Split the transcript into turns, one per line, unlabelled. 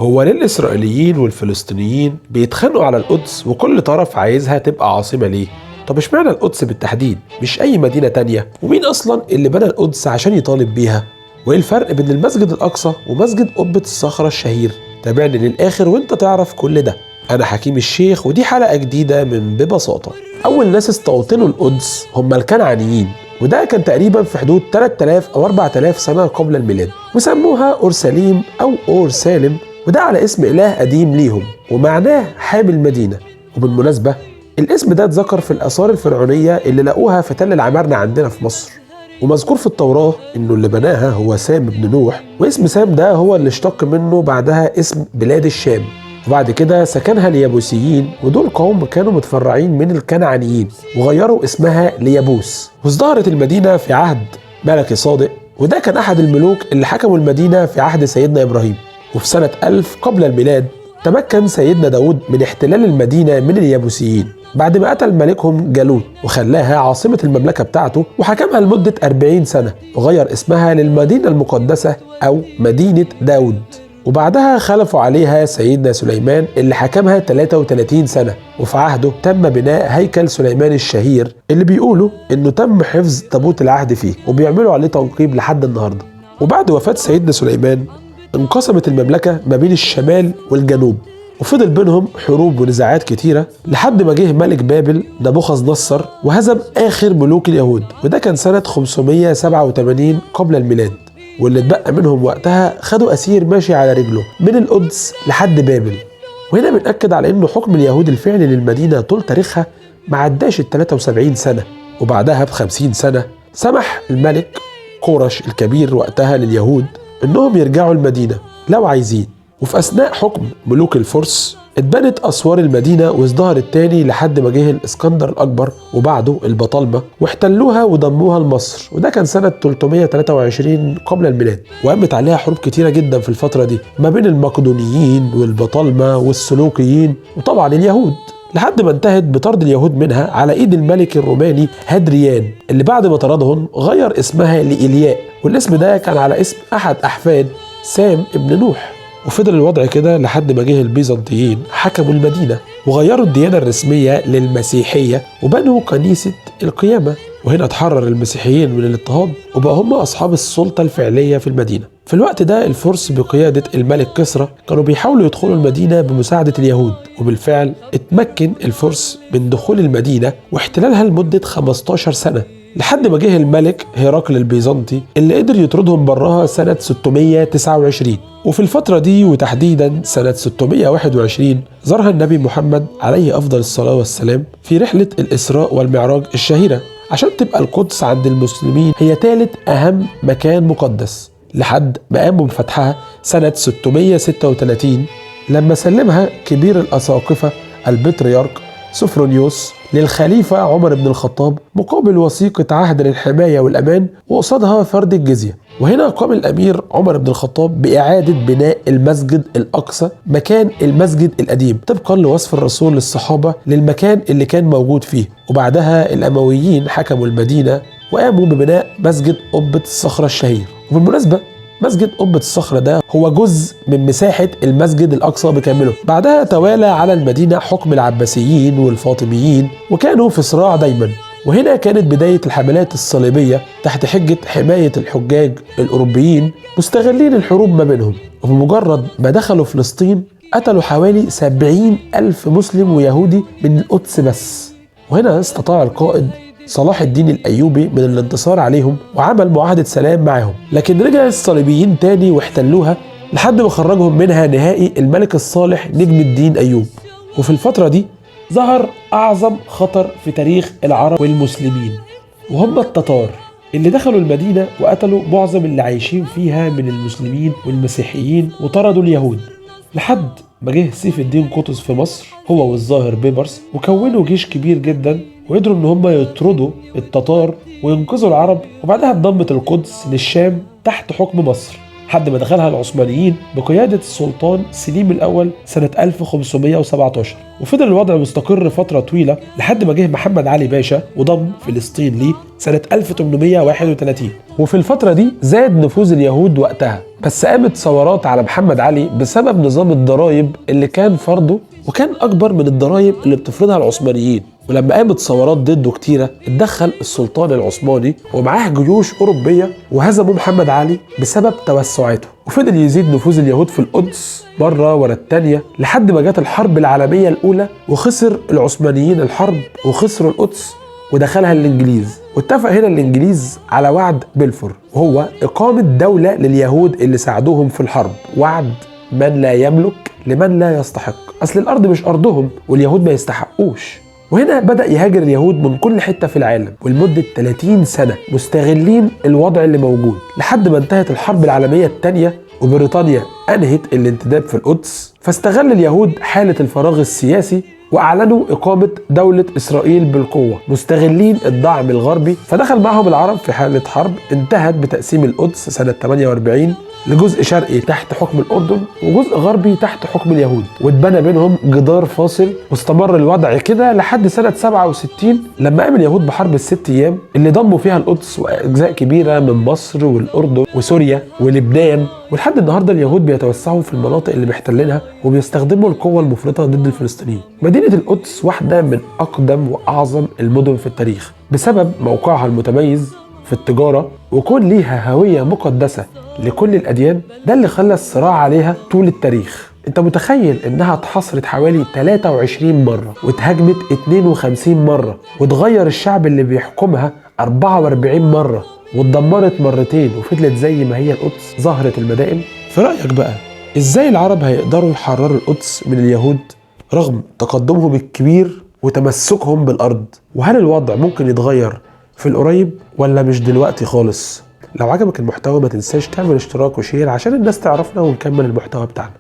هو ليه الإسرائيليين والفلسطينيين بيتخانقوا على القدس وكل طرف عايزها تبقى عاصمة ليه؟ طب اشمعنى القدس بالتحديد مش أي مدينة تانية؟ ومين أصلا اللي بنى القدس عشان يطالب بيها؟ وإيه الفرق بين المسجد الأقصى ومسجد قبة الصخرة الشهير؟ تابعني للآخر وإنت تعرف كل ده. أنا حكيم الشيخ ودي حلقة جديدة من ببساطة. أول ناس استوطنوا القدس هم الكنعانيين، وده كان تقريبا في حدود 3000 أو 4000 سنة قبل الميلاد، وسموها أورسليم أو أورسالم، وده على اسم إله قديم ليهم ومعناه حامي المدينة. وبالمناسبة الاسم ده اتذكر في الآثار الفرعونية اللي لقوها في تل العمارنة عندنا في مصر، ومذكور في التوراة إنه اللي بناها هو سام بن نوح، واسم سام ده هو اللي اشتق منه بعدها اسم بلاد الشام، وبعد كده سكنها اليابوسيين، ودول قوم كانوا متفرعين من الكنعانيين وغيروا اسمها ليابوس. وازدهرت المدينة في عهد ملكي صادق، وده كان أحد الملوك اللي حكموا المدينة في عهد سيدنا إبراهيم. وفي سنة 1000 قبل الميلاد تمكن سيدنا داود من احتلال المدينة من اليابوسيين بعد ما قتل ملكهم جالوت وخلاها عاصمة المملكة بتاعته، وحكمها لمدة 40 سنة وغير اسمها للمدينة المقدسة أو مدينة داود. وبعدها خلفوا عليها سيدنا سليمان اللي حكمها 33 سنة، وفي عهده تم بناء هيكل سليمان الشهير اللي بيقولوا إنه تم حفظ تابوت العهد فيه وبيعملوا عليه تنقيب لحد النهاردة. وبعد وفاة سيدنا سليمان انقسمت المملكة ما بين الشمال والجنوب، وفضل بينهم حروب ونزاعات كتيرة لحد ما جه ملك بابل نبوخذ نصر وهزم آخر ملوك اليهود، وده كان سنة 587 قبل الميلاد. واللي اتبقى منهم وقتها خدوا أسير ماشي على رجله من القدس لحد بابل. وهنا بنأكد على إنه حكم اليهود الفعلي للمدينة طول تاريخها ما عداش ال 73 سنة، وبعدها ب50 سنة سمح الملك كورش الكبير وقتها لليهود إنهم يرجعوا المدينة لو عايزين. وفي أثناء حكم ملوك الفرس اتبنت أسوار المدينة وازدهرت تاني لحد ما جه الإسكندر الأكبر وبعده البطالمة واحتلوها وضموها لمصر، وده كان سنة 323 قبل الميلاد. وقامت عليها حروب كتيرة جدا في الفترة دي ما بين المقدونيين والبطالمة والسلوكيين وطبعا اليهود، لحد ما انتهت بطرد اليهود منها على ايد الملك الروماني هادريان اللي بعد ما طردهم غير اسمها لإيلياء، والاسم ده كان على اسم أحد أحفاد سام ابن نوح. وفضل الوضع كده لحد ما جه البيزنطيين حكموا المدينة وغيروا الديانة الرسمية للمسيحية وبنوا كنيسة القيامة، وهنا اتحرر المسيحيين من الاضطهاد وبقى هم أصحاب السلطة الفعلية في المدينة. في الوقت ده الفرس بقيادة الملك كسرى كانوا بيحاولوا يدخلوا المدينة بمساعدة اليهود، وبالفعل اتمكن الفرس من دخول المدينة واحتلالها لمدة 15 سنة لحد ما جه الملك هرقل البيزنطي اللي قدر يطردهم براها سنة 629. وفي الفترة دي وتحديدا سنة 621 ظهر النبي محمد عليه أفضل الصلاة والسلام في رحلة الإسراء والمعراج الشهيرة عشان تبقى القدس عند المسلمين هي ثالث أهم مكان مقدس، لحد ما قاموا بفتحها سنة 636 لما سلمها كبير الأساقفة البطريرك سوفرونيوس للخليفة عمر بن الخطاب مقابل وثيقة عهد للحماية والأمان وقصادها فرض الجزية. وهنا قام الأمير عمر بن الخطاب بإعادة بناء المسجد الأقصى مكان المسجد القديم طبقا لوصف الرسول للصحابة للمكان اللي كان موجود فيه. وبعدها الأمويين حكموا المدينة وقاموا ببناء مسجد قبة الصخرة الشهير. وبالمناسبة مسجد قبة الصخرة ده هو جزء من مساحة المسجد الأقصى بكامله. بعدها توالى على المدينة حكم العباسيين والفاطميين وكانوا في صراع دايما، وهنا كانت بداية الحملات الصليبية تحت حجة حماية الحجاج الأوروبيين مستغلين الحروب ما بينهم. وبمجرد ما دخلوا فلسطين قتلوا حوالي 70,000 مسلم ويهودي من القدس بس. وهنا استطاع القائد صلاح الدين الأيوبي من الانتصار عليهم وعمل معاهدة سلام معهم، لكن رجع الصليبيين تاني واحتلوها لحد ما خرجهم منها نهائي الملك الصالح نجم الدين أيوب. وفي الفترة دي ظهر أعظم خطر في تاريخ العرب والمسلمين، وهم التتار اللي دخلوا المدينة وقتلوا معظم اللي عايشين فيها من المسلمين والمسيحيين وطردوا اليهود، لحد ما جه سيف الدين قطز في مصر هو والظاهر بيبرس وكونوا جيش كبير جدا وقدروا ان هم يطردوا التتار وينقذوا العرب. وبعدها انضمت القدس للشام تحت حكم مصر لحد ما دخلها العثمانيين بقيادة السلطان سليم الأول سنة 1517، وفضل الوضع مستقر فترة طويلة لحد ما جه محمد علي باشا وضم فلسطين ليه سنة 1831. وفي الفترة دي زاد نفوذ اليهود وقتها، بس قامت ثورات على محمد علي بسبب نظام الضرائب اللي كان فرضه، وكان أكبر من الضرائب اللي بتفرضها العثمانيين. ولما قامت ثورات ضده كتيرة اتدخل السلطان العثماني ومعاه جيوش أوروبية وهزموا محمد علي بسبب توسعاته، وفضل يزيد نفوذ اليهود في القدس مرة ورا التانية لحد ما جت الحرب العالمية الأولى، وخسر العثمانيين الحرب وخسروا القدس ودخلها الإنجليز. واتفق هنا الإنجليز على وعد بلفور، وهو إقامة دولة لليهود اللي ساعدوهم في الحرب، وعد من لا يملك لمن لا يستحق. أصل الأرض مش أرضهم واليهود ما يستحقوش. وهنا بدأ يهاجر اليهود من كل حتة في العالم، ولمدة 30 سنة مستغلين الوضع اللي موجود لحد ما انتهت الحرب العالمية الثانية وبريطانيا أنهت الانتداب في القدس. فاستغل اليهود حالة الفراغ السياسي وأعلنوا إقامة دولة إسرائيل بالقوة، مستغلين الدعم الغربي. فدخل معهم العرب في حالة حرب انتهت بتقسيم القدس سنة 48 لجزء شرقي تحت حكم الأردن وجزء غربي تحت حكم اليهود، واتبنى بينهم جدار فاصل. واستمر الوضع كده لحد سنة 67 لما قام اليهود بحرب ال6 أيام اللي ضموا فيها القدس وأجزاء كبيرة من مصر والأردن وسوريا ولبنان. ولحد النهارده اليهود بيتوسعوا في المناطق اللي محتلينها وبيستخدموا القوة المفرطة ضد الفلسطينيين. مدينة القدس واحدة من أقدم وأعظم المدن في التاريخ بسبب موقعها المتميز في التجارة وكون ليها هوية مقدسة لكل الأديان. ده اللي خلى الصراع عليها طول التاريخ. انت متخيل انها اتحاصرت حوالي 23 مرة واتهاجمت 52 مرة واتغير الشعب اللي بيحكمها 44 مرة واتدمرت مرتين وفضلت زي ما هي القدس ظهرت المدائن؟ في رأيك بقى ازاي العرب هيقدروا يحرروا القدس من اليهود رغم تقدمهم الكبير وتمسكهم بالأرض؟ وهل الوضع ممكن يتغير في القريب ولا مش دلوقتي خالص؟ لو عجبك المحتوى ما تنساش تعمل اشتراك وشير عشان الناس تعرفنا ونكمل المحتوى بتاعنا.